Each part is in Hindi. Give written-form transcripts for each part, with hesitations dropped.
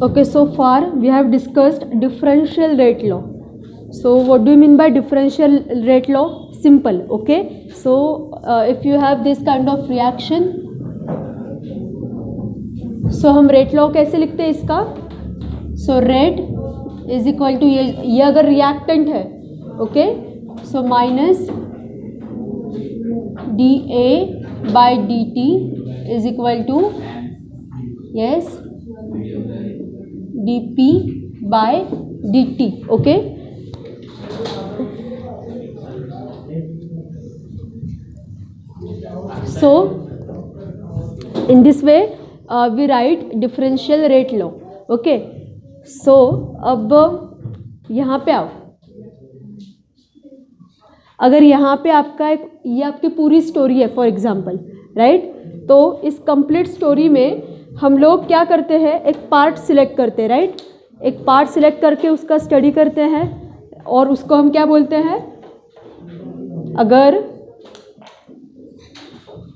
Okay, so far we have discussed differential rate law. So what do you mean by differential rate law? Simple. Okay, so if you have this kind of reaction, so हम rate law कैसे लिखते हैं इसका? So rate is equal to ये अगर reactant है, okay, so minus dA by dt is equal to yes dP by dt. Okay, so in this way we write differential rate law. Okay, so अब यहाँ पे आओ, अगर यहाँ पे आपका एक ये आपकी पूरी स्टोरी है फॉर एग्जांपल, राइट, तो इस कंप्लीट स्टोरी में हम लोग क्या करते हैं, एक पार्ट सिलेक्ट करते हैं, राइट, एक पार्ट सिलेक्ट करके उसका स्टडी करते हैं और उसको हम क्या बोलते हैं, अगर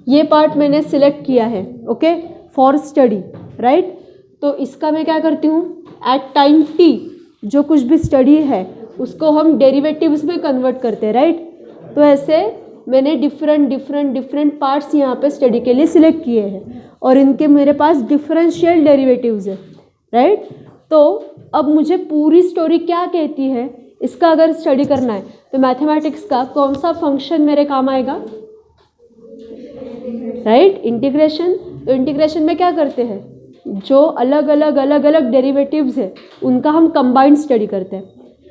ये पार्ट मैंने सिलेक्ट किया है ओके फॉर स्टडी, राइट, तो इसका मैं क्या करती हूँ, एट टाइम टी जो कुछ भी स्टडी है उसको हम डेरिवेटिव्स में कन्वर्ट करते हैं, राइट, तो ऐसे मैंने डिफरेंट पार्ट्स यहाँ पे स्टडी के लिए सिलेक्ट किए हैं और इनके मेरे पास डिफरेंशियल डेरिवेटिव्स है, राइट, तो अब मुझे पूरी स्टोरी क्या कहती है इसका अगर स्टडी करना है तो मैथमेटिक्स का कौन सा फंक्शन मेरे काम आएगा, राइट, इंटीग्रेशन। तो इंटीग्रेशन में क्या करते हैं, जो अलग अलग डेरिवेटिव्स है उनका हम कंबाइंड स्टडी करते हैं,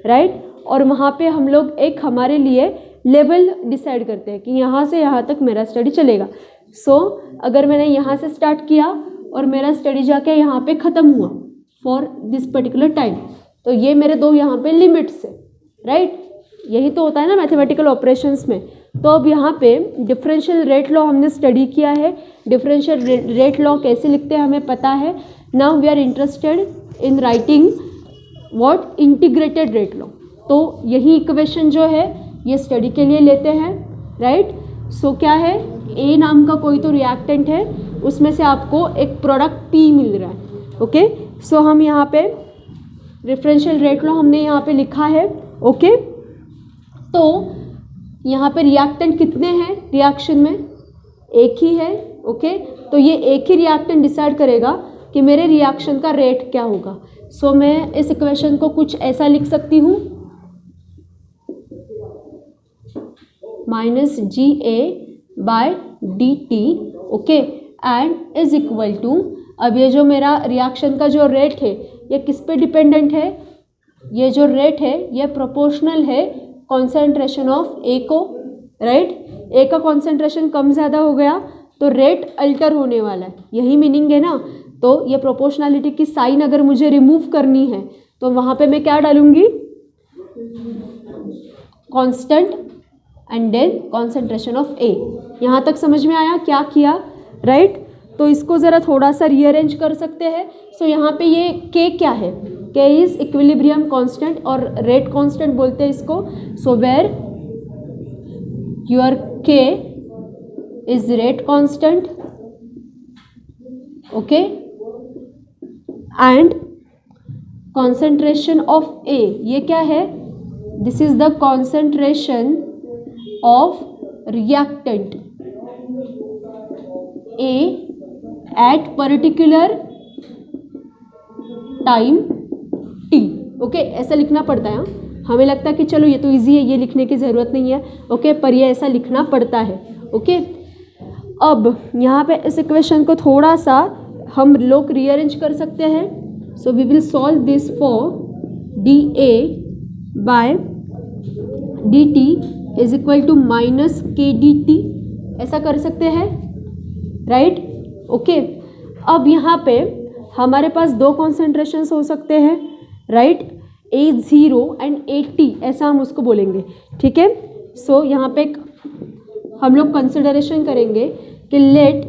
राइट, और वहाँ पे हम लोग एक हमारे लिए लेवल डिसाइड करते हैं कि यहाँ से यहाँ तक मेरा स्टडी चलेगा। सो अगर मैंने यहाँ से स्टार्ट किया और मेरा स्टडी जाके यहाँ पे ख़त्म हुआ फॉर दिस पर्टिकुलर टाइम, तो ये मेरे दो यहाँ पे लिमिट्स है, राइट, यही तो होता है ना मैथमेटिकल ऑपरेशंस में। तो अब यहाँ पे डिफरेंशियल रेट लॉ हमने स्टडी किया है, डिफरेंशियल रेट लॉ कैसे लिखते हैं हमें पता है। Now we are interested in writing what, integrated rate law. तो यही इक्वेशन जो है ये स्टडी के लिए लेते हैं, राइट। सो क्या है, ए नाम का कोई तो रिएक्टेंट है, उसमें से आपको एक प्रोडक्ट पी मिल रहा है, ओके। सो हम यहाँ पे डिफरेंशियल रेट लॉ हमने यहाँ पे लिखा है, ओके। तो यहाँ पे रिएक्टेंट कितने हैं रिएक्शन में, एक ही है, ओके। तो ये एक ही रिएक्टेंट डिसाइड करेगा कि मेरे रिएक्शन का रेट क्या होगा। सो मैं इस इक्वेशन को कुछ ऐसा लिख सकती हूँ, minus G A by D T, okay, and is equal to, अब ये जो मेरा रिएक्शन का जो रेट है ये किस पे डिपेंडेंट है, ये जो रेट है ये प्रोपोर्शनल है कॉन्सेंट्रेशन ऑफ ए को, राइट। ए का कॉन्सेंट्रेशन कम ज़्यादा हो गया तो रेट अल्टर होने वाला है, यही मीनिंग है ना। तो ये प्रोपोर्शनलिटी की साइन अगर मुझे रिमूव करनी है तो वहाँ पे मैं क्या डालूंगी, constant and then concentration of A. यहाँ तक समझ में आया क्या किया, राइट। तो इसको ज़रा थोड़ा सा रीअरेंज कर सकते हैं। सो यहाँ पे ये के क्या है, के इज इक्विलिब्रियम कांस्टेंट और रेट कांस्टेंट बोलते हैं इसको। So where your K is rate constant, okay, and concentration of A ये क्या है, this is the concentration of reactant A at particular time T, okay. ऐसा लिखना पड़ता है, हमें लगता है कि चलो ये तो इजी है, ये लिखने की ज़रूरत नहीं है, ओके, पर ये ऐसा लिखना पड़ता है, ओके। अब यहाँ पे इस इक्वेशन को थोड़ा सा हम लोग रीअरेंज कर सकते हैं। So we will solve this for D A by D T is equal to minus K D T, ऐसा कर सकते हैं, राइट, ओके। अब यहाँ पे हमारे पास दो कॉन्सेंट्रेशंस हो सकते हैं, राइट, A0 एंड AT, ऐसा हम उसको बोलेंगे, ठीक है। सो यहाँ पे हम लोग कंसिडरेशन करेंगे कि let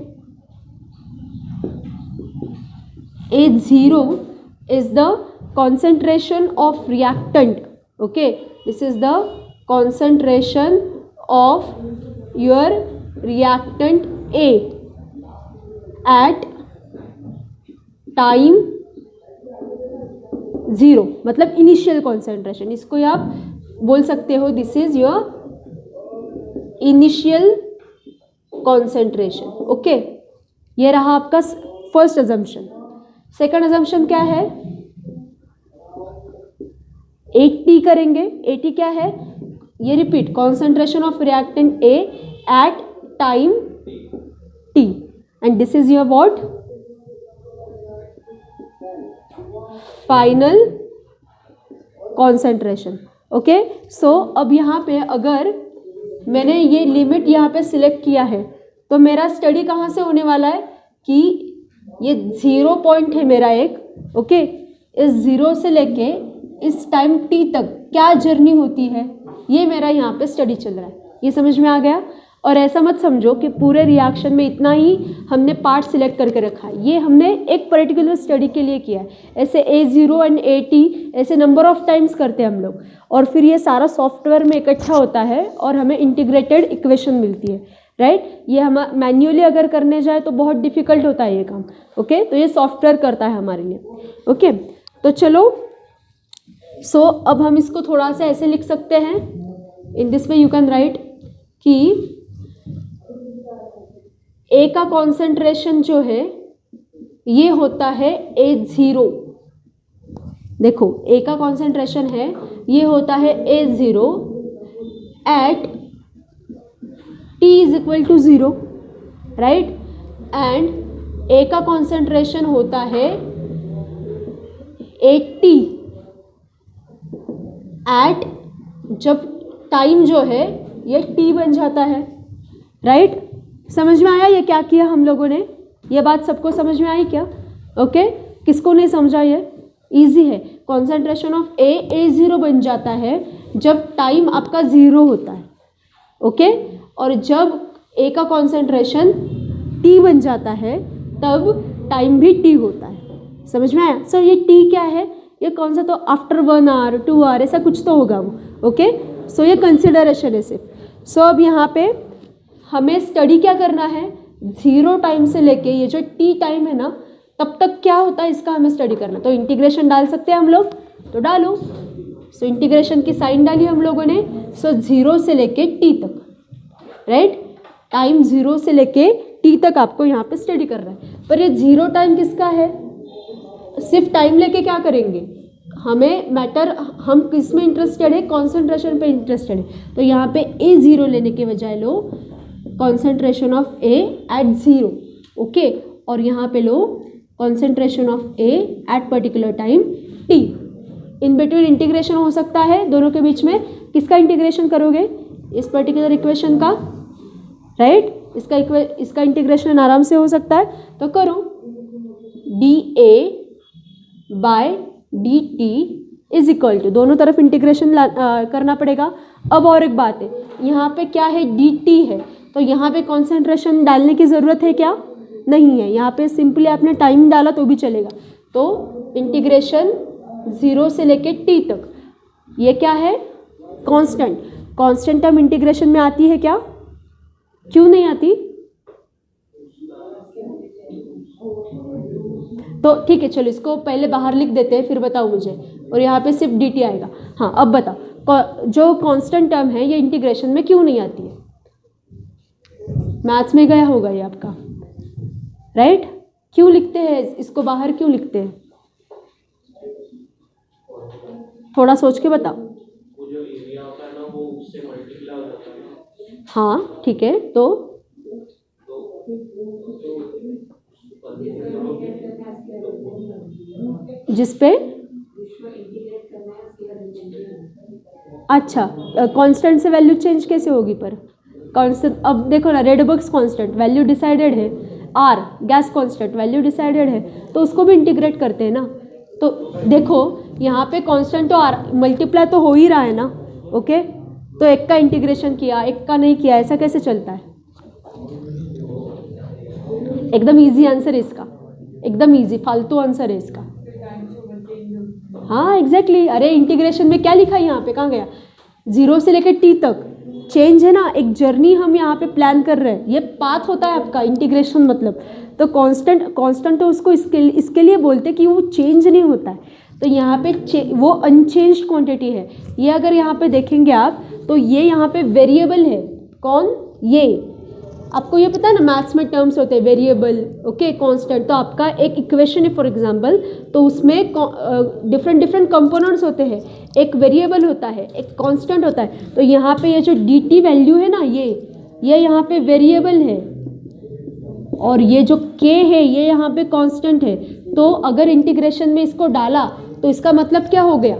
A0 is the concentration of reactant, okay, this is the concentration of your reactant A at time 0 मतलब इनिशियल कॉन्सेंट्रेशन, इसको आप बोल सकते हो this is your initial concentration. Okay, ये रहा आपका फर्स्ट अजम्पशन। सेकंड अजम्पशन क्या है, 8T करेंगे। 8T क्या है, ये repeat, concentration of reactant A at time T and this is your what, final concentration. Okay, so अब यहाँ पे अगर मैंने ये लिमिट यहाँ पे सिलेक्ट किया है तो मेरा स्टडी कहाँ से होने वाला है कि ये 0 पॉइंट है मेरा एक। ओके, इस 0 से लेके इस टाइम T तक क्या जर्नी होती है, ये मेरा यहाँ पे स्टडी चल रहा है। ये समझ में आ गया। और ऐसा मत समझो कि पूरे रिएक्शन में इतना ही हमने पार्ट सिलेक्ट करके रखा है, ये हमने एक पर्टिकुलर स्टडी के लिए किया है। ऐसे A0 एंड AT ऐसे नंबर ऑफ टाइम्स करते हैं हम लोग, और फिर ये सारा सॉफ्टवेयर में इकट्ठा होता है और हमें इंटीग्रेटेड इक्वेशन मिलती है, राइट। ये हम मैन्युअली अगर करने जाए तो बहुत डिफिकल्ट होता है ये काम। ओके, तो ये सॉफ्टवेयर करता है हमारे लिए। ओके, तो चलो, सो अब हम इसको थोड़ा सा ऐसे लिख सकते हैं, इन this way you can write कि ए का कॉन्सेंट्रेशन जो है ये होता है A0। देखो, ए का कॉन्सेंट्रेशन है ये होता है A0 at T is equal to 0, right. And A का कॉन्सेंट्रेशन होता है 8T एट, जब टाइम जो है ये T बन जाता है, राइट। समझ में आया ये क्या किया हम लोगों ने, ये बात सबको समझ में आई क्या? ओके, किसको नहीं समझा, ये इजी है। कॉन्सेंट्रेशन ऑफ A0 बन जाता है जब टाइम आपका 0 होता है। ओके, और जब A का कॉन्सेंट्रेशन T बन जाता है तब टाइम भी T होता है। समझ में आया? सर ये T क्या है, ये कौन सा, तो आफ्टर 1 आवर 2 आवर ऐसा कुछ तो होगा वो। ओके, सो ये कंसिडरेशन है सिर्फ। सो अब यहाँ पे हमें स्टडी क्या करना है, 0 टाइम से लेके ये जो T टाइम है ना तब तक क्या होता है इसका हमें स्टडी करना। तो इंटीग्रेशन डाल सकते हैं हम लोग, तो डालो। सो इंटीग्रेशन की साइन डाली हम लोगों ने। सो 0 से लेके T तक, राइट, टाइम 0 से लेके T तक आपको यहाँ पे स्टडी कर रहा है। पर ये 0 टाइम किसका है, सिर्फ टाइम लेके क्या करेंगे, हमें मैटर, हम किस में इंटरेस्टेड है, कॉन्सेंट्रेशन पे इंटरेस्टेड है। तो यहाँ पे A0 लेने के बजाय लो concentration of A at 0। Okay, और यहाँ पे लो concentration of A at particular time T। In between integration हो सकता है दोनों के बीच में। किसका इंटीग्रेशन करोगे, इस पर्टिकुलर इक्वेशन का, राइट। इसका इंटीग्रेशन आराम से हो सकता है, तो करो। dA by dt is equal to, दोनों तरफ इंटीग्रेशन करना पड़ेगा। अब और एक बात है, यहाँ पे क्या है, dt है, तो यहाँ पे कॉन्सेंट्रेशन डालने की ज़रूरत है क्या, नहीं है। यहाँ पे सिंपली आपने टाइम डाला तो भी चलेगा। तो इंटीग्रेशन 0 से लेके T तक, ये क्या है, कांस्टेंट। कांस्टेंट टर्म इंटीग्रेशन में आती है क्या, क्यों नहीं आती? तो ठीक है, चलो इसको पहले बाहर लिख देते हैं, फिर बताओ मुझे। और यहाँ पे सिर्फ dt आएगा। हाँ, अब बताओ, जो कांस्टेंट टर्म है ये इंटीग्रेशन में क्यों नहीं आती है? मैथ्स में गया होगा ये आपका, राइट। क्यों लिखते हैं इसको बाहर, क्यों लिखते हैं, थोड़ा सोच के बताओ। हाँ ठीक है, तो जिस पे, अच्छा, कांस्टेंट से वैल्यू चेंज कैसे होगी? पर कांस्टेंट, अब देखो ना, रेडबर्ग्स कांस्टेंट वैल्यू डिसाइडेड है, R gas constant value decided है, तो उसको भी इंटीग्रेट करते हैं ना। तो देखो यहाँ पे कांस्टेंट तो आर मल्टीप्लाई तो हो ही रहा है ना। ओके, तो एक का इंटीग्रेशन किया, एक का नहीं किया, ऐसा कैसे चलता है? एकदम इजी आंसर है इसका, एकदम इजी, फालतू आंसर है इसका। हाँ एग्जैक्टली, अरे इंटीग्रेशन में क्या लिखा है यहाँ पे, कहाँ गया, 0 से लेकर T तक, चेंज है ना, एक जर्नी हम यहाँ पे प्लान कर रहे हैं, ये पाथ होता है आपका इंटीग्रेशन मतलब। तो कांस्टेंट तो उसको इसके लिए बोलते हैं कि वो चेंज नहीं होता है। तो यहाँ पे वो अनचेंज्ड क्वांटिटी है। ये अगर यहाँ पे देखेंगे आप तो ये यहाँ पे वेरिएबल है। कौन? ये आपको ये पता है ना, मैथ्स में टर्म्स होते हैं वेरिएबल, ओके, कांस्टेंट। तो आपका एक इक्वेशन है फॉर एग्जांपल, तो उसमें डिफरेंट डिफरेंट कंपोनेंट्स होते हैं। एक वेरिएबल होता है, एक कांस्टेंट होता है। तो यहाँ पे ये जो dt वैल्यू है ना, ये यहाँ पे वेरिएबल है, और ये जो k है ये यहाँ पे कांस्टेंट है। तो अगर इंटीग्रेशन में इसको डाला तो इसका मतलब क्या हो गया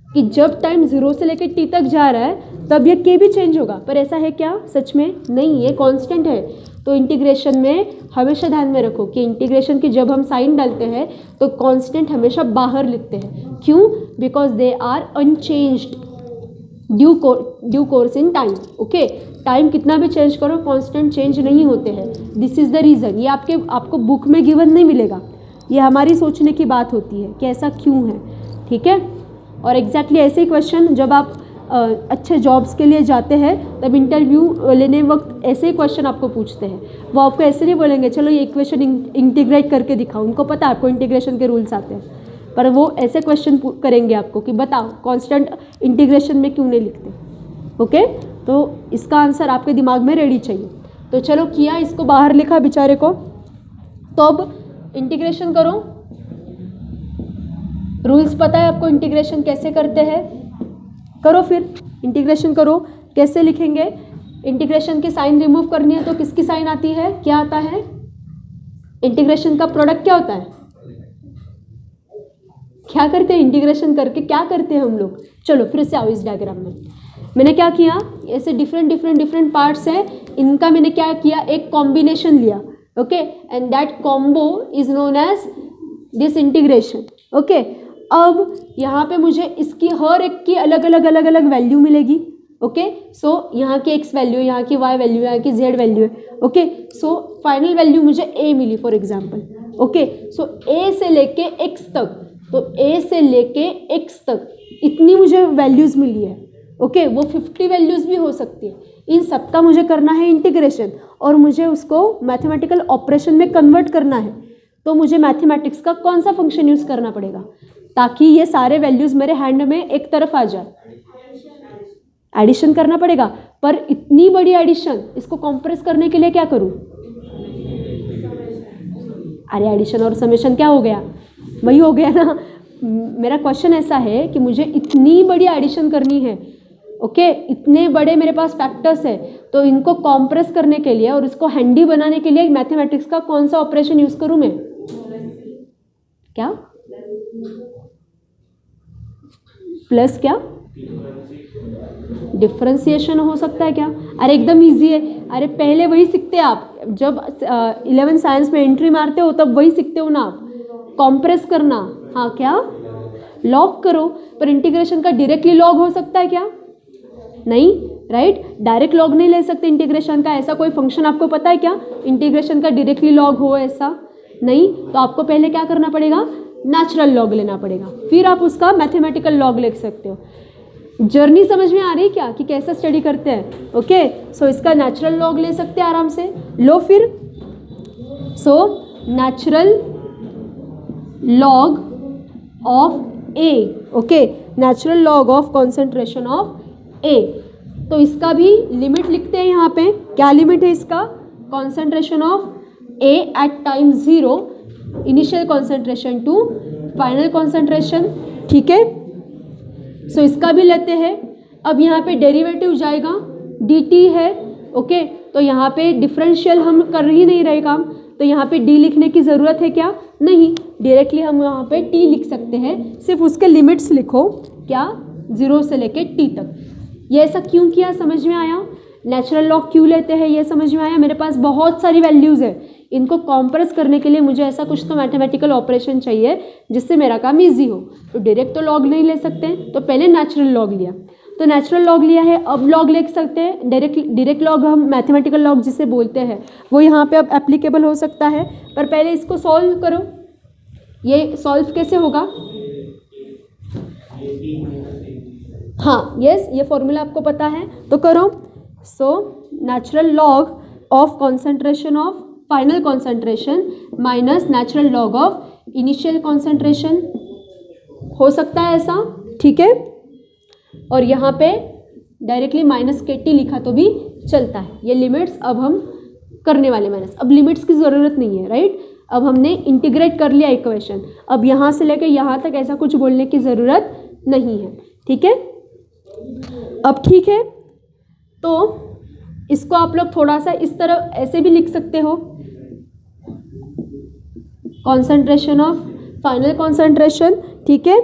कि जब टाइम 0 से लेकर t तक जा रहा है तब ये k भी चेंज होगा। पर ऐसा है क्या? सच में नहीं, ये कांस्टेंट है। तो इंटीग्रेशन में हमेशा ध्यान में रखो कि इंटीग्रेशन की जब हम साइन डालते हैं तो कांस्टेंट हमेशा बाहर लिखते हैं। क्यों? Because they are unchanged due course in time. Okay, time कितना भी चेंज करो कांस्टेंट चेंज नहीं होते हैं। This is the reason. ये आपको बुक में गिवन नहीं मिलेगा, ये हमारी सोचने की बात होती है कि ऐसा क्यों है। ठीक है, और एग्जैक्टली ऐसे ही क्वेश्चन जब आप अच्छे जॉब्स के लिए जाते हैं तब इंटरव्यू लेने वक्त ऐसे ही क्वेश्चन आपको पूछते हैं। वो आपको ऐसे नहीं बोलेंगे चलो ये इक्वेशन इंटीग्रेट करके दिखाओ, उनको पता है आपको इंटीग्रेशन के रूल्स आते हैं, पर वो ऐसे क्वेश्चन करेंगे आपको कि बताओ कांस्टेंट इंटीग्रेशन में क्यों नहीं लिखते। ओके, तो इसका आंसर आपके दिमाग में रेडी चाहिए। तो चलो किया, इसको बाहर लिखा बेचारे को। तो अब इंटीग्रेशन करो, रूल्स पता है आपको इंटीग्रेशन कैसे करते हैं, करो फिर इंटीग्रेशन करो। कैसे लिखेंगे? इंटीग्रेशन की साइन रिमूव करनी है तो किसकी साइन आती है, क्या आता है? इंटीग्रेशन का प्रोडक्ट क्या होता है? क्या करते हैं इंटीग्रेशन करके, क्या करते हैं हम लोग? चलो फिर से आओ इस डायग्राम में। मैंने क्या किया, ऐसे डिफरेंट पार्ट्स हैं, इनका मैंने क्या किया, एक कॉम्बिनेशन लिया। Okay, and that combo is known as this integration. Okay, अब यहाँ पे मुझे इसकी हर एक की अलग अलग वैल्यू मिलेगी। ओके, सो यहाँ की x वैल्यू, यहाँ की y वैल्यू, यहाँ की z वैल्यू है। ओके, सो फाइनल वैल्यू मुझे a मिली for example. Okay, so a से लेके x तक, तो a से लेके x तक इतनी मुझे वैल्यूज़ मिली है। ओके, वो 50 वैल्यूज़ भी हो सकती है। इन सब का मुझे करना है इंटीग्रेशन, और मुझे उसको मैथमेटिकल ऑपरेशन में कन्वर्ट करना है। तो मुझे मैथमेटिक्स का कौन सा फंक्शन यूज़ करना पड़ेगा ताकि ये सारे वैल्यूज़ मेरे हैंड में एक तरफ आ जाए? एडिशन करना पड़ेगा। पर इतनी बड़ी एडिशन, इसको कॉम्प्रेस करने के लिए क्या करूं? अरे एडिशन और समेशन क्या हो गया, वही हो गया ना। मेरा क्वेश्चन ऐसा है कि मुझे इतनी बड़ी एडिशन करनी है। ओके, इतने बड़े मेरे पास फैक्टर्स है, तो इनको कॉम्प्रेस करने के लिए और इसको हैंडी बनाने के लिए मैथमेटिक्स का कौन सा ऑपरेशन यूज करूं मैं? क्या प्लस? क्या डिफरेंशिएशन हो सकता है क्या? अरे एकदम इजी है। अरे पहले वही सीखते हैं आप, जब 11 साइंस में एंट्री मारते हो तब वही सीखते हो ना आप, कॉम्प्रेस करना। हाँ, क्या लॉग करो। पर इंटीग्रेशन का डायरेक्टली लॉग हो सकता है क्या? नहीं, राइट, डायरेक्ट लॉग नहीं ले सकते इंटीग्रेशन का। ऐसा कोई फंक्शन आपको पता है क्या इंटीग्रेशन का डायरेक्टली लॉग हो? ऐसा नहीं। तो आपको पहले क्या करना पड़ेगा, नेचुरल लॉग लेना पड़ेगा, फिर आप उसका मैथमेटिकल लॉग ले सकते हो। जर्नी समझ में आ रही है क्या कि कैसे स्टडी करते हैं? ओके, सो इसका नेचुरल लॉग ले सकते हैं आराम से, लो फिर। So natural log of A, okay, natural log of concentration of A. तो इसका भी लिमिट लिखते हैं यहाँ पे। क्या लिमिट है इसका? Concentration of A at time 0, initial concentration to final concentration. ठीक है, सो इसका भी लेते हैं। अब यहाँ पे डेरिवेटिव जाएगा, dt है। ओके, तो यहाँ पे डिफरेंशियल हम कर ही नहीं रहे काम, तो यहाँ पे d लिखने की ज़रूरत है क्या? नहीं, डायरेक्टली हम यहाँ पे t लिख सकते हैं। सिर्फ उसके लिमिट्स लिखो, क्या? 0 से लेके t तक। ये ऐसा क्यों किया, समझ में आया? नेचुरल लॉग क्यों लेते हैं ये समझ में आया? मेरे पास बहुत सारी वैल्यूज़ है, इनको कॉम्प्रेस करने के लिए मुझे ऐसा कुछ तो मैथमेटिकल ऑपरेशन चाहिए जिससे मेरा काम ईजी हो। तो डायरेक्ट तो लॉग नहीं ले सकते, तो पहले नेचुरल लॉग लिया, तो नेचुरल लॉग लिया है। अब लॉग ले सकते हैं, डायरेक्ट लॉग हम मैथमेटिकल लॉग जिसे बोलते हैं वो यहाँ पे अब एप्लीकेबल हो सकता है। पर पहले इसको सॉल्व करो। ये सॉल्व कैसे होगा? हाँ, यस, ये फॉर्मूला आपको पता है तो करो। सो natural log of concentration of final concentration minus natural log of initial concentration, हो सकता है ऐसा, ठीक है। और यहाँ पे डायरेक्टली माइनस KT लिखा तो भी चलता है। ये लिमिट्स अब हम करने वाले माइनस, अब लिमिट्स की ज़रूरत नहीं है, राइट। अब हमने इंटीग्रेट कर लिया इक्वेशन, अब यहाँ से लेकर यहाँ तक ऐसा कुछ बोलने की ज़रूरत नहीं है, ठीक है। अब ठीक है, तो इसको आप लोग थोड़ा सा इस तरह ऐसे भी लिख सकते हो, कॉन्सेंट्रेशन ऑफ फाइनल कॉन्सेंट्रेशन, ठीक है।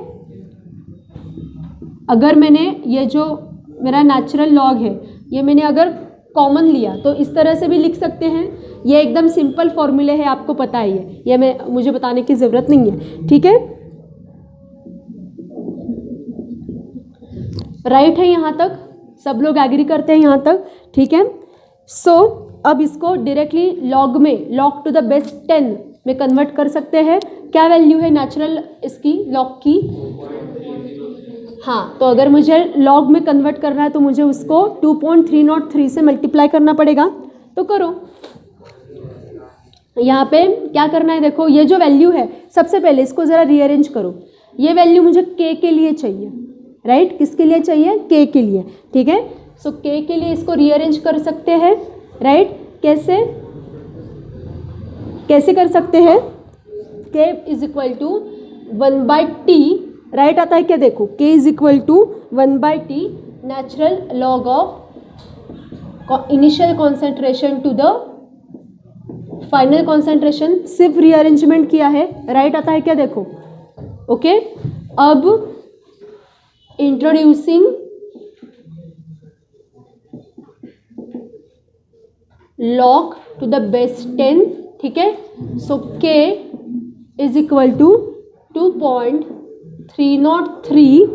अगर मैंने ये जो मेरा नेचुरल लॉग है ये मैंने अगर कॉमन लिया तो इस तरह से भी लिख सकते हैं। ये एकदम सिंपल फॉर्मूले है, आपको पता है ये मुझे बताने की ज़रूरत नहीं है, ठीक है। राइट है यहाँ तक, सब लोग एग्री करते हैं यहाँ तक, ठीक है। सो अब इसको डायरेक्टली लॉग में, लॉग टू द बेस 10 में कन्वर्ट कर सकते हैं। क्या वैल्यू है नेचुरल इसकी लॉग की? हाँ, तो अगर मुझे लॉग में कन्वर्ट करना है तो मुझे उसको 2.303 से मल्टीप्लाई करना पड़ेगा, तो करो। यहाँ पे क्या करना है, देखो ये जो वैल्यू है, सबसे पहले इसको ज़रा रीअरेंज करो। ये वैल्यू मुझे K के लिए चाहिए, राइट। किसके लिए चाहिए? K के लिए, ठीक है। सो K के लिए इसको रीअरेंज कर सकते हैं, राइट। कैसे कैसे कर सकते हैं? K is equal to 1/T, right आता है क्या? देखो K is equal to 1/T natural log of initial concentration to the final concentration. सिर्फ रीअरेंजमेंट किया है, राइट आता है क्या? देखो, ओके। अब introducing log to the base 10, ठीक है। So K is equal to 2.303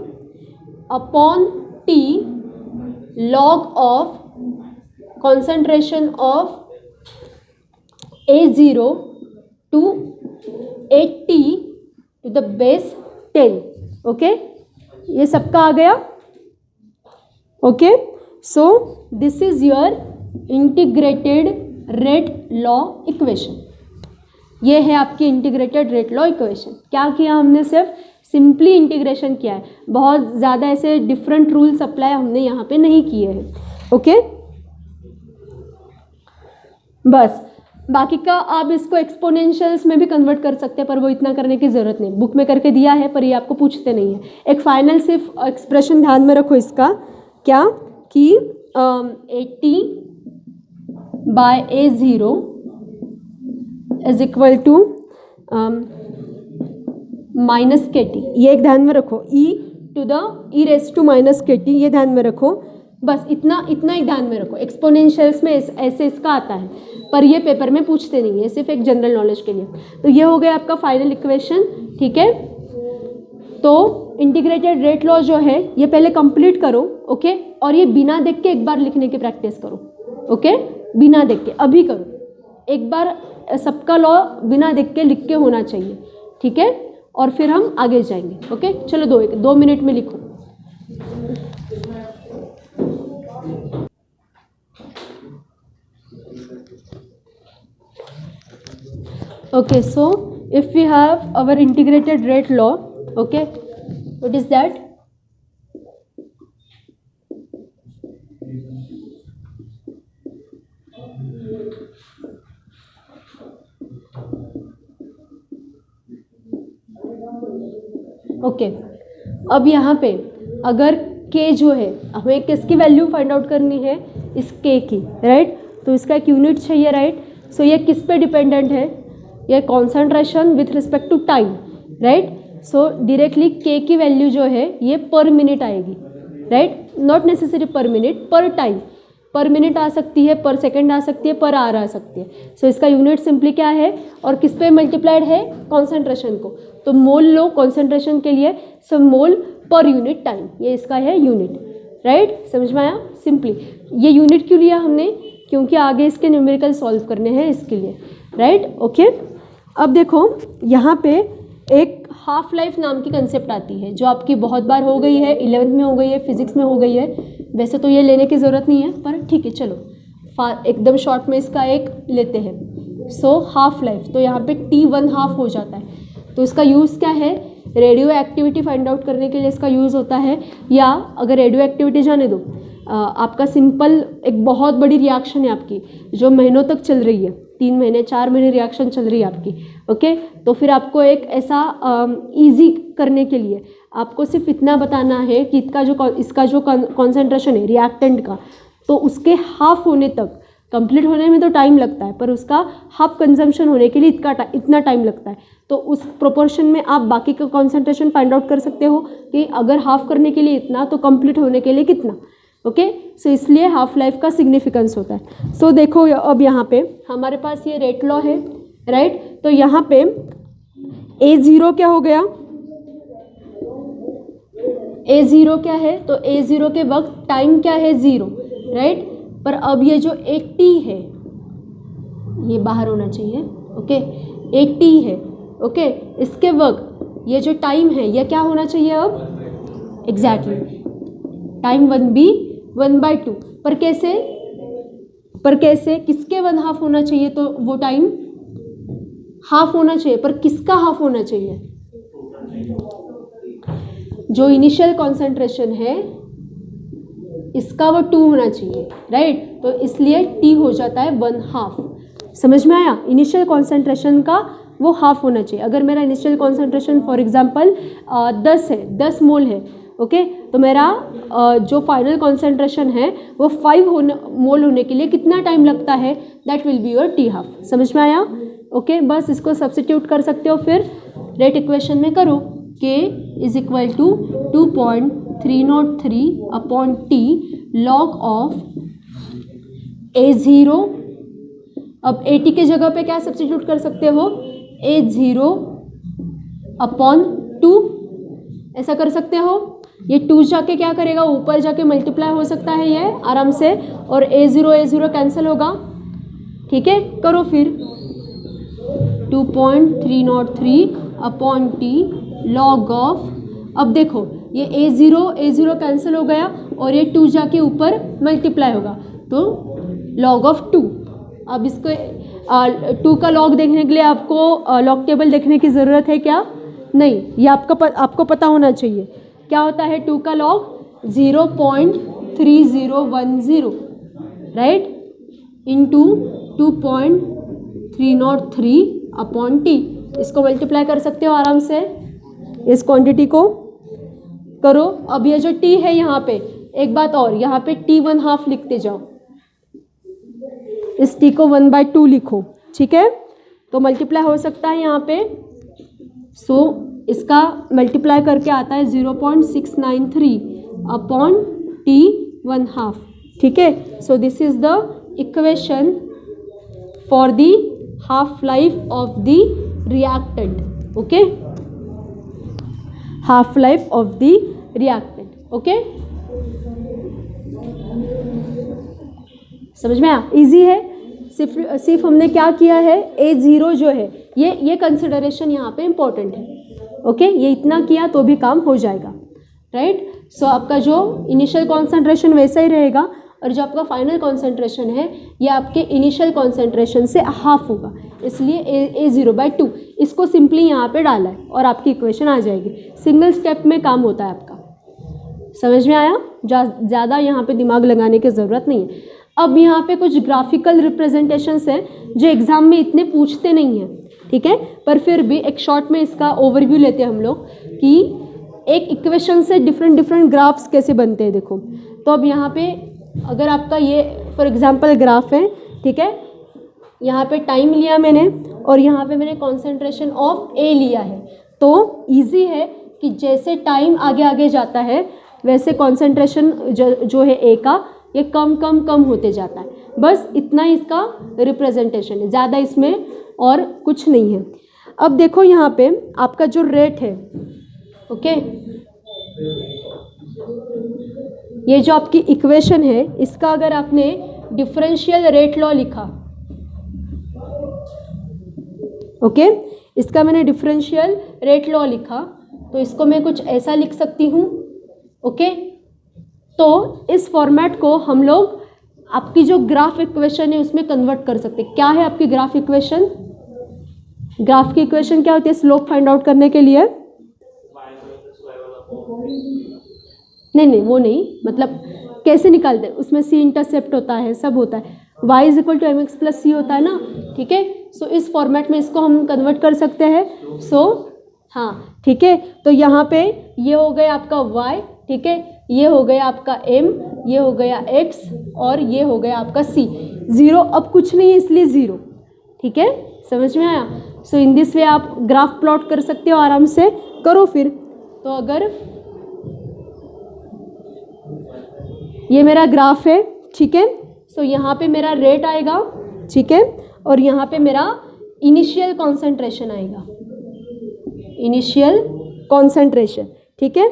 upon T log of concentration of A0 to 8T to the base 10, okay. ये सबका आ गया, okay. So this is your integrated rate law equation. ये है आपकी इंटीग्रेटेड रेट लॉ इक्वेशन। क्या किया हमने? सिर्फ सिंपली इंटीग्रेशन किया है, बहुत ज़्यादा ऐसे डिफरेंट रूल्स अप्लाई हमने यहाँ पे नहीं किए हैं, ओके। बस बाकी का आप इसको एक्सपोनेंशियल्स में भी कन्वर्ट कर सकते हैं, पर वो इतना करने की ज़रूरत नहीं, बुक में करके दिया है पर ये आपको पूछते नहीं है। एक फाइनल सिर्फ एक्सप्रेशन ध्यान में रखो इसका, क्या कि 80/A0 is equal to -KT, ये एक ध्यान में रखो। e raised to -KT, ये ध्यान में रखो। बस इतना ही ध्यान में रखो। एक्सपोनेंशियल्स में ऐसे इसका आता है, पर ये पेपर में पूछते नहीं है, सिर्फ एक जनरल नॉलेज के लिए। तो ये हो गया आपका फाइनल इक्वेशन, ठीक है। तो इंटीग्रेटेड रेट लॉ जो है ये पहले कंप्लीट करो, ओके। और ये बिना देख के एक बार लिखने की प्रैक्टिस करो, ओके। बिना देख के अभी करो, एक बार सबका लॉ बिना देख के लिख के होना चाहिए, ठीक है। और फिर हम आगे जाएंगे, ओके। चलो 2 मिनट में लिखो। Okay, so if we have our integrated rate law, okay, what is that? Okay, अब यहाँ पे अगर K जो है, हमें किसकी वैल्यू फाइंड आउट करनी है? इस K की, राइट। तो इसका एक यूनिट चाहिए, राइट। सो ये किस पे डिपेंडेंट है? ये concentration with respect to time, right. So directly K की वैल्यू जो है ये पर मिनट आएगी, right. Not necessary per minute, per time. Per minute आ सकती है, पर सेकंड आ सकती है, पर आवर आ सकती है। सो इसका यूनिट सिंपली क्या है और किस पे मल्टीप्लाइड है? कॉन्सेंट्रेशन को। तो मोल लो कॉन्सेंट्रेशन के लिए, सो मोल पर यूनिट टाइम, ये इसका है यूनिट, राइट। समझ में आया? सिंपली ये यूनिट क्यों लिया हमने? क्योंकि आगे इसके न्यूमेरिकल सॉल्व करने हैं इसके लिए, राइट, ओके। अब देखो यहाँ पे एक हाफ लाइफ नाम की कंसेप्ट आती है, जो आपकी बहुत बार हो गई है, 11th में हो गई है, फिजिक्स में हो गई है। वैसे तो ये लेने की ज़रूरत नहीं है, पर ठीक है चलो एकदम शॉर्ट में इसका एक लेते हैं। सो हाफ लाइफ, तो यहाँ पे T1/2 हो जाता है। तो इसका यूज़ क्या है, रेडियो एक्टिविटी फाइंड आउट करने के लिए इसका यूज़ होता है। या अगर रेडियो एक्टिविटी जाने दो, आपका सिंपल एक बहुत बड़ी रिएक्शन है आपकी जो महीनों तक चल रही है, 3 महीने 4 महीने रिएक्शन चल रही है आपकी, ओके। तो फिर आपको एक ऐसा इजी करने के लिए आपको सिर्फ इतना बताना है कि इसका जो कॉन्सेंट्रेशन है रिएक्टेंट का, तो उसके हाफ होने तक, कंप्लीट होने में तो टाइम लगता है, पर उसका हाफ कंजम्पशन होने के लिए इतना टाइम लगता है। तो उस प्रोपोर्शन में आप बाकी का कॉन्सेंट्रेशन फाइंड आउट कर सकते हो कि अगर हाफ करने के लिए इतना तो कंप्लीट होने के लिए कितना, ओके। सो इसलिए हाफ लाइफ का सिग्निफिकेंस होता है। सो देखो अब यहाँ पे हमारे पास ये रेट लॉ है, राइट। तो यहाँ पे A0 क्या हो गया, A0 क्या है, तो A0 के वक्त टाइम क्या है 0, राइट। पर अब ये जो एक T है ये बाहर होना चाहिए, ओके। एक T है, ओके। इसके वक्त ये जो टाइम है ये क्या होना चाहिए अब, एग्जैक्टली टाइम 1b 1/2। पर कैसे किसके 1/2 होना चाहिए, तो वो टाइम हाफ होना चाहिए, पर किसका हाफ होना चाहिए, जो इनिशियल कॉन्सेंट्रेशन है इसका वो 2 होना चाहिए, राइट। तो इसलिए T हो जाता है 1/2। समझ में आया, इनिशियल कॉन्सेंट्रेशन का वो हाफ होना चाहिए। अगर मेरा इनिशियल कॉन्सेंट्रेशन फॉर एग्जांपल 10 है, 10 मोल है, ओके, तो मेरा जो फाइनल कॉन्सेंट्रेशन है वो 5 मोल होने के लिए कितना टाइम लगता है, that will be your T1/2। समझ में आया, ओके। बस इसको सब्स्टिट्यूट कर सकते हो, फिर रेट इक्वेशन में करो, K = 2.303/T log of A0। अब AT के जगह पे क्या सब्स्टिट्यूट कर सकते हो, A0/2 ऐसा कर सकते हो। ये 2 जाके क्या करेगा, ऊपर जाके मल्टीप्लाई हो सकता है ये आराम से, और A0 कैंसिल होगा, ठीक है। करो फिर 2.303/T log ऑफ, अब देखो ये A0 कैंसिल हो गया और ये 2 जाके ऊपर मल्टीप्लाई होगा, तो log ऑफ 2। अब इसको 2 का लॉग देखने के लिए आपको लॉग टेबल देखने की ज़रूरत है क्या, नहीं, ये आपको पता होना चाहिए क्या होता है 2 का लॉग, 0.3010, राइट, इंटू 2.303/T। इसको मल्टीप्लाई कर सकते हो आराम से, इस क्वांटिटी को करो। अब ये जो T है यहाँ पे, एक बात और, यहाँ पे T1/2 लिखते जाओ, इस T को 1/2 लिखो, ठीक है। तो मल्टीप्लाई हो सकता है यहाँ पे, सो इसका मल्टीप्लाई करके आता है 0.693/T1/2, ठीक है। So this is the equation for the half life of the reactant, okay, half life of the reactant, okay. समझ में आया, इजी है। सिर्फ हमने क्या किया है, A0 जो है ये कंसिडरेशन यहाँ पे इम्पोर्टेंट है, ओके। ये इतना किया तो भी काम हो जाएगा, राइट। सो आपका जो इनिशियल कॉन्सेंट्रेशन वैसा ही रहेगा, और जो आपका फाइनल कॉन्सेंट्रेशन है ये आपके इनिशियल कॉन्सेंट्रेशन से हाफ होगा, इसलिए A0/2 इसको सिंपली यहाँ पे डाला है और आपकी इक्वेशन आ जाएगी। सिंगल स्टेप में काम होता है आपका, समझ में आया, ज़्यादा यहाँ पे दिमाग लगाने की ज़रूरत नहीं है। अब यहाँ पे कुछ ग्राफिकल रिप्रेजेंटेशंस हैं जो एग्ज़ाम में इतने पूछते नहीं हैं, ठीक है, पर फिर भी एक शॉर्ट में इसका ओवरव्यू लेते हैं हम लोग कि एक इक्वेशन से डिफरेंट ग्राफ्स कैसे बनते हैं। देखो, तो अब यहाँ पे अगर आपका ये फॉर एग्जांपल ग्राफ है, ठीक है, यहाँ पे टाइम लिया मैंने और यहाँ पे मैंने कॉन्सेंट्रेशन ऑफ A लिया है, तो इजी है कि जैसे टाइम आगे जाता है वैसे कॉन्सेंट्रेशन जो है A का ये कम होते जाता है। बस इतना ही इसका रिप्रेजेंटेशन है, ज़्यादा इसमें और कुछ नहीं है। अब देखो यहाँ पे आपका जो रेट है, ओके, ये जो आपकी इक्वेशन है इसका अगर आपने डिफरेंशियल रेट लॉ लिखा, ओके, इसका मैंने डिफरेंशियल रेट लॉ लिखा, तो इसको मैं कुछ ऐसा लिख सकती हूँ। ओके, तो इस फॉर्मेट को हम लोग आपकी जो ग्राफ इक्वेशन है उसमें कन्वर्ट कर सकते हैं। क्या है आपकी ग्राफ इक्वेशन? ग्राफ की इक्वेशन क्या होती है स्लोप फाइंड आउट करने के लिए? नहीं, वो नहीं, मतलब कैसे निकालते हैं, उसमें सी इंटरसेप्ट होता है, सब होता है, y is equal to mx plus C होता है ना, ठीक है। सो इस फॉर्मेट में इसको हम कन्वर्ट कर सकते हैं। हाँ, ठीक है, तो यहाँ पे ये हो गया आपका y, ठीक है, ये हो गया आपका m, ये हो गया x और ये हो गया आपका c। ज़ीरो अब कुछ नहीं है इसलिए ज़ीरो, ठीक है, समझ में आया? सो इन दिस वे आप ग्राफ प्लॉट कर सकते हो, आराम से करो फिर। तो अगर ये मेरा ग्राफ है, ठीक है, सो यहाँ पे मेरा रेट आएगा, ठीक है, और यहाँ पे मेरा इनिशियल कॉन्सेंट्रेशन आएगा, इनिशियल कॉन्सेंट्रेशन, ठीक है।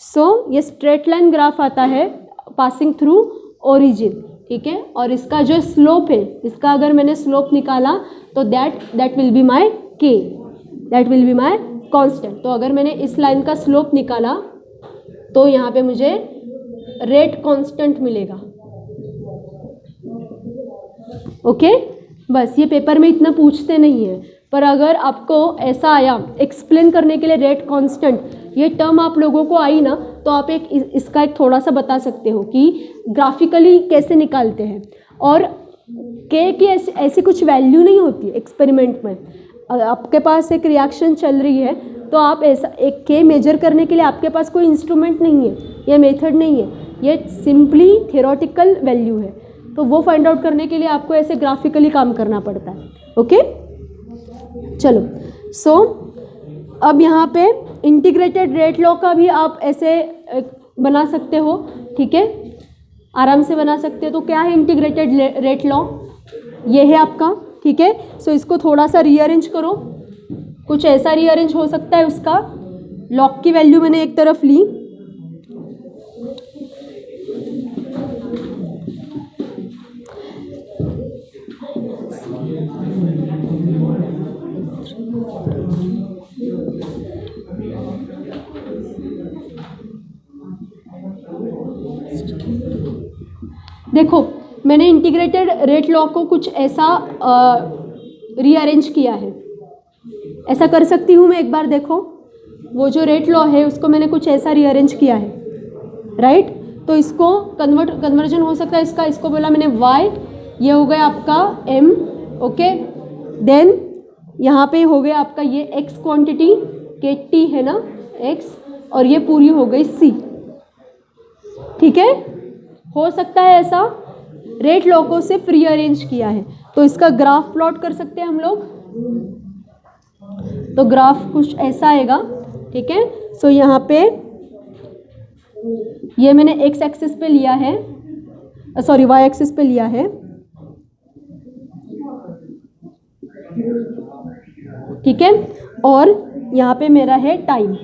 सो ये स्ट्रेट लाइन ग्राफ आता है पासिंग थ्रू ओरिजिन, ठीक है, और इसका जो स्लोप है, इसका अगर मैंने स्लोप निकाला तो दैट विल बी माय के, that will be my constant. तो अगर मैंने इस लाइन का स्लोप निकाला तो यहाँ पे मुझे रेट कांस्टेंट मिलेगा। ओके, बस ये पेपर में इतना पूछते नहीं है, पर अगर आपको ऐसा आया एक्सप्लेन करने के लिए रेट कांस्टेंट, ये टर्म आप लोगों को आई ना, तो आप इसका एक थोड़ा सा बता सकते हो कि ग्राफिकली कैसे निकालते हैं। और के की ऐसी कुछ वैल्यू नहीं होती एक्सपेरिमेंट में। आपके पास एक रिएक्शन चल रही है तो आप ऐसा एक के मेजर करने के लिए आपके पास कोई इंस्ट्रूमेंट नहीं है, ये मेथड नहीं है, ये सिंपली थियोरेटिकल वैल्यू है। तो वो फाइंड आउट करने के लिए आपको ऐसे ग्राफिकली काम करना पड़ता है। ओके, चलो, सो अब यहाँ पे इंटीग्रेटेड रेट लॉ का भी आप ऐसे बना सकते हो, ठीक है, आराम से बना सकते हो। तो क्या है इंटीग्रेटेड रेट लॉ? ये है आपका, ठीक है। सो इसको थोड़ा सा रीअरेंज करो, कुछ ऐसा रीअरेंज हो सकता है। उसका लॉग की वैल्यू मैंने एक तरफ ली, देखो मैंने इंटीग्रेटेड रेट लॉ को कुछ ऐसा रीअरेंज किया है। ऐसा कर सकती हूँ मैं, एक बार देखो, वो जो रेट लॉ है उसको मैंने कुछ ऐसा रीअरेंज किया है, राइट। तो इसको कन्वर्जन हो सकता है इसको बोला मैंने y, ये हो गया आपका m, ओके। देन यहाँ पे हो गया आपका ये x क्वांटिटी, के t है ना x, और ये पूरी हो गई c, ठीक है। हो सकता है ऐसा, रेट लॉ को सिर्फ रीअरेंज किया है। तो इसका ग्राफ प्लॉट कर सकते हैं हम लोग। तो ग्राफ कुछ ऐसा आएगा, ठीक है। सो यहाँ पे ये मैंने एक्स एक्सिस पे लिया है, सॉरी वाई एक्सिस पे लिया है, ठीक है। और यहाँ पे मेरा है टाइम,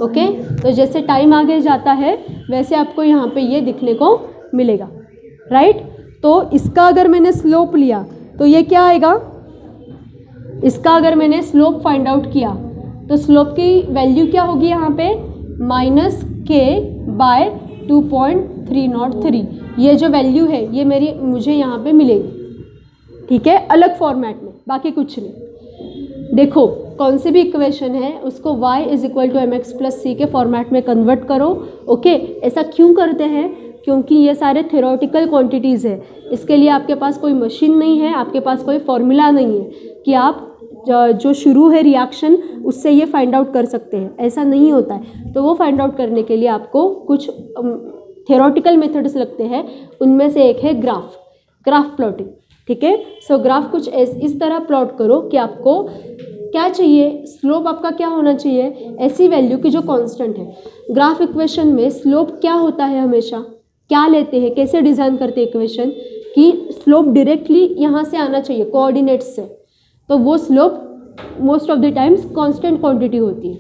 ओके। तो जैसे टाइम आगे जाता है वैसे आपको यहाँ पे ये दिखने को मिलेगा, राइट। तो इसका अगर मैंने स्लोप लिया तो ये क्या आएगा, इसका अगर मैंने स्लोप फाइंड आउट किया तो स्लोप की वैल्यू क्या होगी यहाँ पे, -k/2.303। ये जो वैल्यू है ये मुझे यहाँ पे मिलेगी, ठीक है, अलग फॉर्मेट में, बाकी कुछ नहीं। देखो कौन सी भी इक्वेशन है उसको y is equal to mx plus C के फॉर्मेट में कन्वर्ट करो, ओके। ऐसा क्यों करते हैं? क्योंकि ये सारे थ्योरेटिकल क्वांटिटीज़ है, इसके लिए आपके पास कोई मशीन नहीं है, आपके पास कोई फॉर्मूला नहीं है कि आप जो शुरू है रिएक्शन उससे ये फाइंड आउट कर सकते हैं, ऐसा नहीं होता है। तो वो फाइंड आउट करने के लिए आपको कुछ थ्योरेटिकल मेथड्स लगते हैं, उनमें से एक है ग्राफ प्लॉटिंग, ठीक है। सो ग्राफ कुछ इस तरह प्लॉट करो कि आपको क्या चाहिए, स्लोप आपका क्या होना चाहिए, ऐसी वैल्यू की जो कांस्टेंट है। ग्राफ इक्वेशन में स्लोप क्या होता है, हमेशा क्या लेते हैं, कैसे डिज़ाइन करते हैं इक्वेशन कि स्लोप डायरेक्टली यहाँ से आना चाहिए कोऑर्डिनेट्स से, तो वो slope most of the times constant quantity होती है।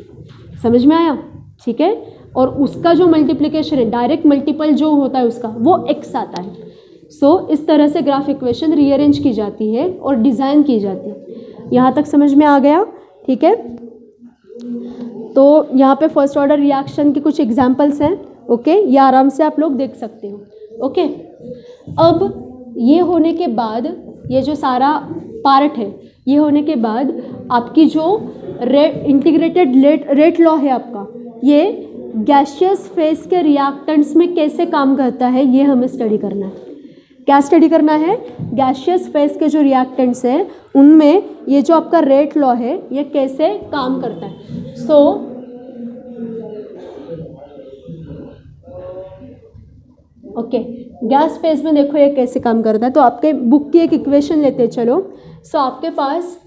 समझ में आया, ठीक है। और उसका जो मल्टीप्लिकेशन है, डायरेक्ट मल्टीपल जो होता है उसका, वो x आता है। सो इस तरह से ग्राफ इक्वेशन रीअरेंज की जाती है और डिज़ाइन की जाती है। यहाँ तक समझ में आ गया? ठीक है, तो यहाँ पे फर्स्ट ऑर्डर रिएक्शन के कुछ एग्जांपल्स हैं। ओके, ये आराम से आप लोग देख सकते हो। ओके, अब ये होने के बाद, ये जो सारा पार्ट है, ये होने के बाद आपकी जो इंटीग्रेटेड रेट लॉ है आपका, ये गैसियस फेज के रिएक्टेंट्स में कैसे काम करता है, ये हमें स्टडी करना है। क्या स्टडी करना है? गैसियस फेज के जो रिएक्टेंट्स हैं उनमें ये जो आपका रेट लॉ है ये कैसे काम करता है। सो ओके, गैस फेज में देखो ये कैसे काम करता है। तो आपके बुक की एक इक्वेशन लेते हैं, चलो। सो आपके पास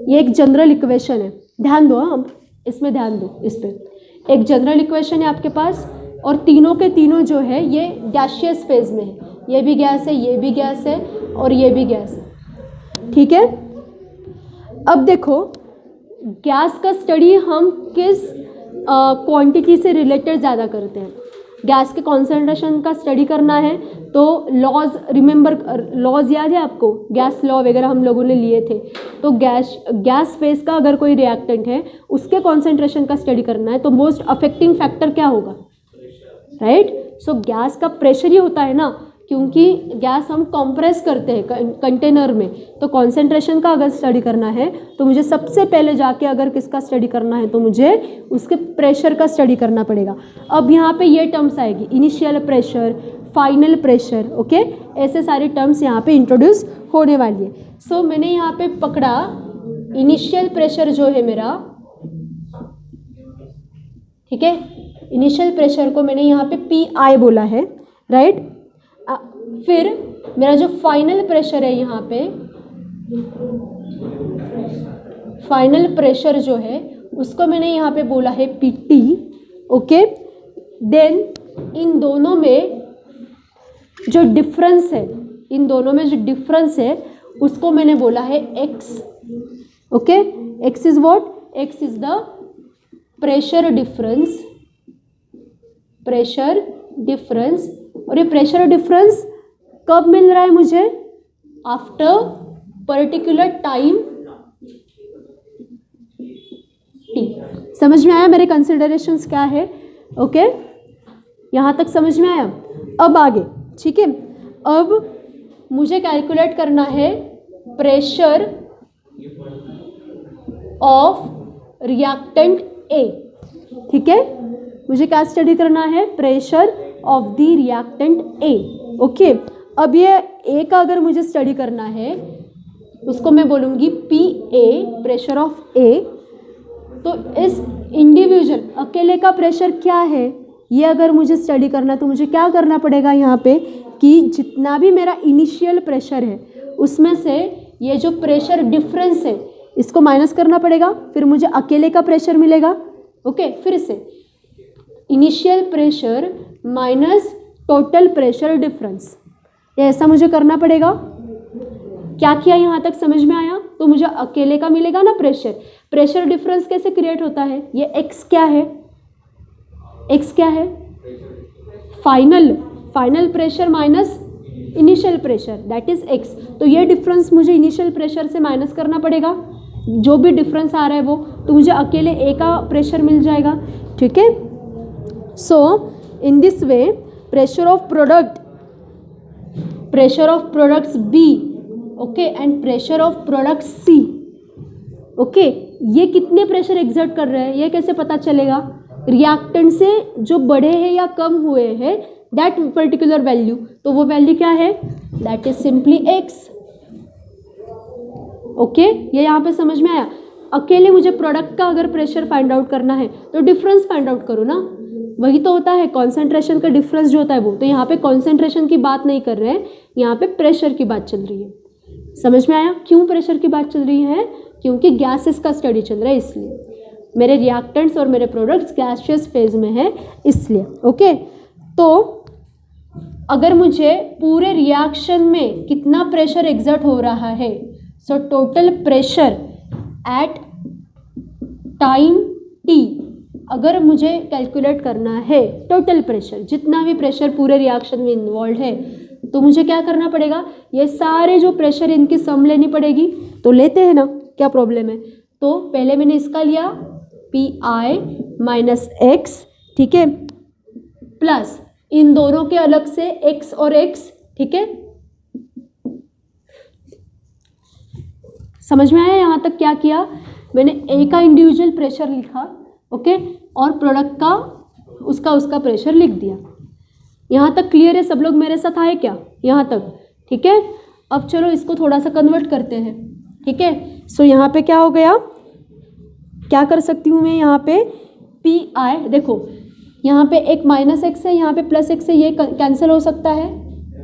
ये एक जनरल इक्वेशन है, ध्यान दो, आप इसमें ध्यान दो, इस पर एक जनरल इक्वेशन है आपके पास, और तीनों के तीनों जो है ये गैसियस फेज में है। ये भी गैस है, ये भी गैस है, और ये भी गैस है। ठीक है, अब देखो गैस का स्टडी हम किस क्वांटिटी से रिलेटेड ज़्यादा करते हैं। गैस के कॉन्सेंट्रेशन का स्टडी करना है तो लॉज रिमेंबर, लॉज याद है आपको? गैस लॉ वगैरह हम लोगों ने लिए थे। तो गैस फेज का अगर कोई रिएक्टेंट है उसके कॉन्सेंट्रेशन का स्टडी करना है तो मोस्ट अफेक्टिंग फैक्टर क्या होगा? राइट, सो गैस का प्रेशर ही होता है ना, क्योंकि गैस हम कंप्रेस करते हैं कंटेनर में। तो कॉन्सेंट्रेशन का अगर स्टडी करना है तो मुझे सबसे पहले जाके अगर किसका स्टडी करना है तो मुझे उसके प्रेशर का स्टडी करना पड़ेगा। अब यहाँ पे ये टर्म्स आएगी, initial pressure, final pressure. Okay, ऐसे सारे टर्म्स यहाँ पे इंट्रोड्यूस होने वाली है। सो मैंने यहाँ पे पकड़ा इनिशियल प्रेशर जो है मेरा, ठीक है, इनिशियल प्रेशर को मैंने यहाँ पे PI बोला है, राइट। फिर मेरा जो फाइनल प्रेशर है यहाँ पे, फाइनल प्रेशर जो है उसको मैंने यहाँ पे बोला है PT। ओके, देन इन दोनों में जो डिफरेंस है, इन दोनों में जो डिफरेंस है उसको मैंने बोला है X। Okay, X is what? X is the pressure difference, pressure difference. और ये प्रेशर डिफरेंस कब मिल रहा है मुझे? After particular time T। समझ में आया मेरे कंसिडरेशंस क्या है? ओके, यहाँ तक समझ में आया? अब आगे, ठीक है, अब मुझे कैलकुलेट करना है प्रेशर ऑफ रिएक्टेंट A। ठीक है, मुझे क्या स्टडी करना है? Pressure of the reactant A। Okay, अब ये A का अगर मुझे स्टडी करना है उसको मैं बोलूँगी PA, प्रेशर ऑफ A। तो इस इंडिविजुअल अकेले का प्रेशर क्या है ये अगर मुझे स्टडी करना है तो मुझे क्या करना पड़ेगा यहाँ पे कि जितना भी मेरा इनिशियल प्रेशर है उसमें से ये जो प्रेशर डिफरेंस है इसको माइनस करना पड़ेगा, फिर मुझे अकेले का प्रेशर मिलेगा। ओके, फिर से initial pressure minus total pressure difference, ये ऐसा मुझे करना पड़ेगा। क्या किया यहाँ तक समझ में आया? तो मुझे अकेले का मिलेगा ना प्रेशर। प्रेशर डिफरेंस कैसे क्रिएट होता है? ये X क्या है? X क्या है? Final pressure minus initial pressure, that is X। तो ये डिफरेंस मुझे इनिशियल प्रेशर से माइनस करना पड़ेगा, जो भी डिफरेंस आ रहा है वो, तो मुझे अकेले A का प्रेशर मिल जाएगा। ठीक है, so in this way pressure of products B, okay, and pressure of products C। Okay, ये कितने प्रेशर एग्जर्ट कर रहे हैं ये कैसे पता चलेगा? रिएक्टेंट से जो बढ़े हैं या कम हुए हैं दैट पर्टिकुलर वैल्यू, तो वो वैल्यू क्या है? That is simply X। Okay, ये यहाँ पे समझ में आया? अकेले मुझे प्रोडक्ट का अगर प्रेशर फाइंड आउट करना है तो डिफरेंस फाइंड आउट करो ना, वही तो होता है कॉन्सेंट्रेशन का डिफरेंस जो होता है वो। तो यहाँ पे कॉन्सेंट्रेशन की बात नहीं कर रहे हैं, यहाँ पे प्रेशर की बात चल रही है। समझ में आया क्यों प्रेशर की बात चल रही है? क्योंकि गैसेस का स्टडी चल रहा है, इसलिए मेरे रिएक्टेंट्स और मेरे प्रोडक्ट्स गैसियस फेज में है इसलिए। ओके, तो अगर मुझे पूरे रिएक्शन में कितना प्रेशर एग्जर्ट हो रहा है, so total pressure at time T अगर मुझे कैलकुलेट करना है, टोटल प्रेशर जितना भी प्रेशर पूरे रिएक्शन में इन्वॉल्व है तो मुझे क्या करना पड़ेगा, ये सारे जो प्रेशर इनकी सम लेनी पड़ेगी। तो लेते हैं ना, क्या प्रॉब्लम है। तो पहले मैंने इसका लिया PI माइनस एक्स, ठीक है, प्लस इन दोनों के अलग से x और x, ठीक है। समझ में आया यहाँ तक क्या किया मैंने, A का इंडिविजुअल प्रेशर लिखा, ओके, और प्रोडक्ट का उसका प्रेशर लिख दिया। यहाँ तक क्लियर है, सब लोग मेरे साथ आए क्या यहाँ तक, ठीक है। अब चलो इसको थोड़ा सा कन्वर्ट करते हैं, ठीक है। सो यहाँ पे क्या हो गया, क्या कर सकती हूँ मैं यहाँ पे, PI, देखो यहाँ पे एक माइनस एक्स है, यहाँ पे प्लस एक्स है, ये कैंसिल हो सकता है,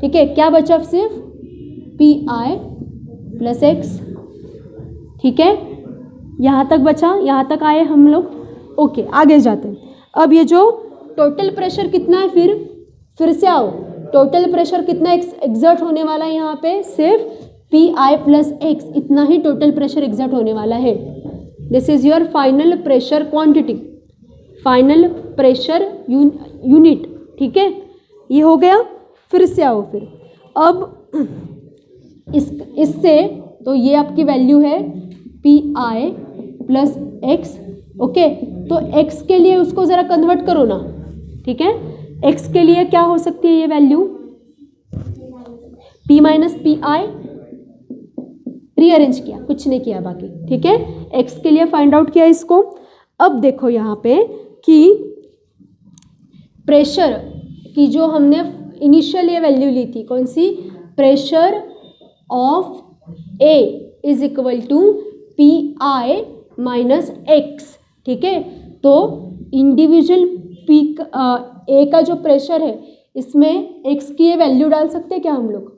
ठीक है। क्या बचा सिर्फ PI प्लस एक्स, ठीक है, यहाँ तक बचा, यहाँ तक आए हम लोग। ओके, आगे जाते हैं। अब ये जो टोटल प्रेशर कितना है, फिर से आओ, टोटल प्रेशर कितना एग्जर्ट होने वाला है यहाँ पे, सिर्फ PI प्लस एक्स, इतना ही टोटल प्रेशर एग्जर्ट होने वाला है। This is your final pressure quantity, final pressure unit, ठीक है। ये हो गया। फिर से आओ, फिर अब इससे तो ये आपकी वैल्यू है PI प्लस एक्स, ओके। तो x के लिए उसको ज़रा कन्वर्ट करो ना, ठीक है। x के लिए क्या हो सकती है ये value, P minus PI, rearrange किया, कुछ नहीं किया बाकी, ठीक है। x के लिए फाइंड आउट किया इसको। अब देखो यहाँ पे कि प्रेशर की जो हमने इनिशियल ये वैल्यू ली थी, कौन सी, pressure of A is equal to PI minus X, ठीक है। तो इंडिविजुअल A का जो प्रेशर है, इसमें x की ये वैल्यू डाल सकते हैं क्या, हम लोग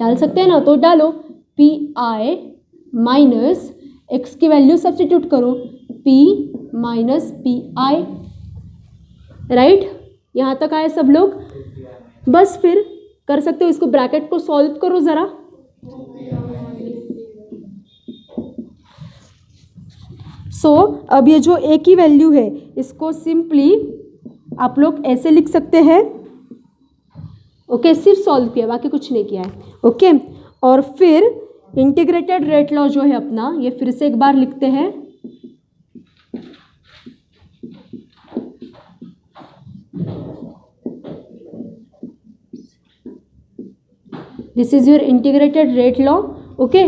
डाल सकते हैं ना, तो डालो PI माइनस एक्स की वैल्यू सब्स्टिट्यूट करो, P माइनस PI, राइट। यहाँ तक आए सब लोग, बस फिर कर सकते हो, इसको ब्रैकेट को सॉल्व करो ज़रा। अब ये जो A की वैल्यू है, इसको सिंपली आप लोग ऐसे लिख सकते हैं, ओके, सिर्फ सॉल्व किया, बाकी कुछ नहीं किया है, ओके। और फिर इंटीग्रेटेड रेट लॉ जो है अपना, ये फिर से एक बार लिखते हैं। This is your integrated rate law, okay.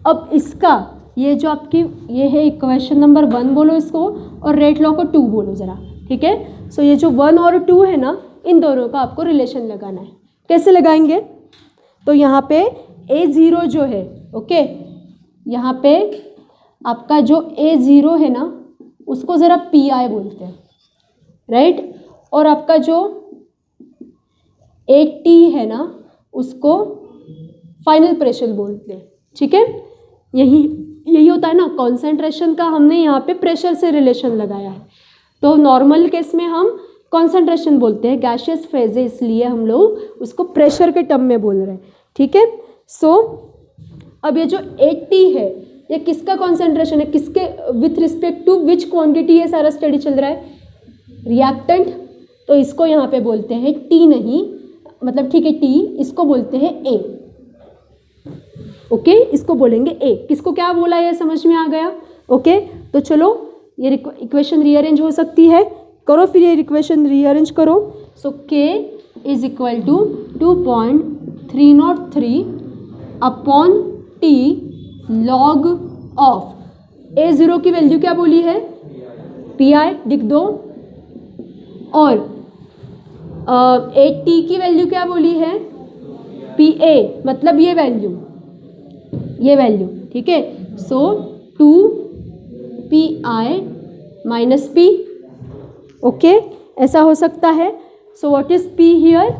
अब इसका ये जो आपकी ये है इक्वेशन नंबर 1 बोलो इसको, और रेट लॉ को 2 बोलो ज़रा, ठीक है। सो ये जो 1 और 2 है ना, इन दोनों का आपको रिलेशन लगाना है। कैसे लगाएंगे, तो यहाँ पे A0 जो है, ओके, यहाँ पे आपका जो A0 है ना, उसको ज़रा PI बोलते हैं, राइट। और आपका जो AT है ना, उसको फाइनल प्रेशर बोलते हैं, ठीक है। यही होता है ना, कॉन्सेंट्रेशन का हमने यहाँ पे प्रेशर से रिलेशन लगाया है। तो नॉर्मल केस में हम कॉन्सेंट्रेशन बोलते हैं, गैसियस फेज है इसलिए हम लोग उसको प्रेशर के टर्म में बोल रहे हैं, ठीक है। सो अब ये जो 80 है, ये किसका कॉन्सेंट्रेशन है, किसके with respect to which quantity, ये सारा स्टडी चल रहा है, रिएक्टेंट। तो इसको यहाँ पे बोलते हैं T, नहीं मतलब ठीक है T, इसको बोलते हैं A, ओके, इसको बोलेंगे A। किसको क्या बोला ये समझ में आ गया, ओके। तो चलो ये इक्वेशन रीअरेंज हो सकती है, करो फिर ये इक्वेशन रीअरेंज करो। So K is equal to 2.303 upon T log of A0 की वैल्यू क्या बोली है, PI लिख दो, और AT की वैल्यू क्या बोली है, PA, मतलब ये वैल्यू, ठीक है। सो 2PI माइनस P, ओके, ऐसा हो सकता है। So what is P here,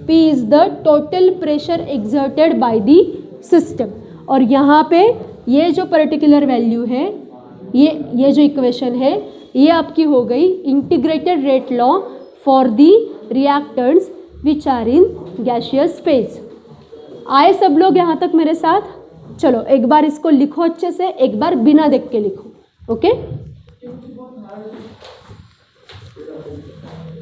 P is the total pressure exerted by the system. और यहाँ पे ये जो पर्टिकुलर वैल्यू है, ये जो इक्वेशन है, ये आपकी हो गई integrated rate law for the reactants which are in gaseous phase. आए सब लोग यहाँ तक मेरे साथ, चलो एक बार इसको लिखो अच्छे से, एक बार बिना देख के लिखो, ओके।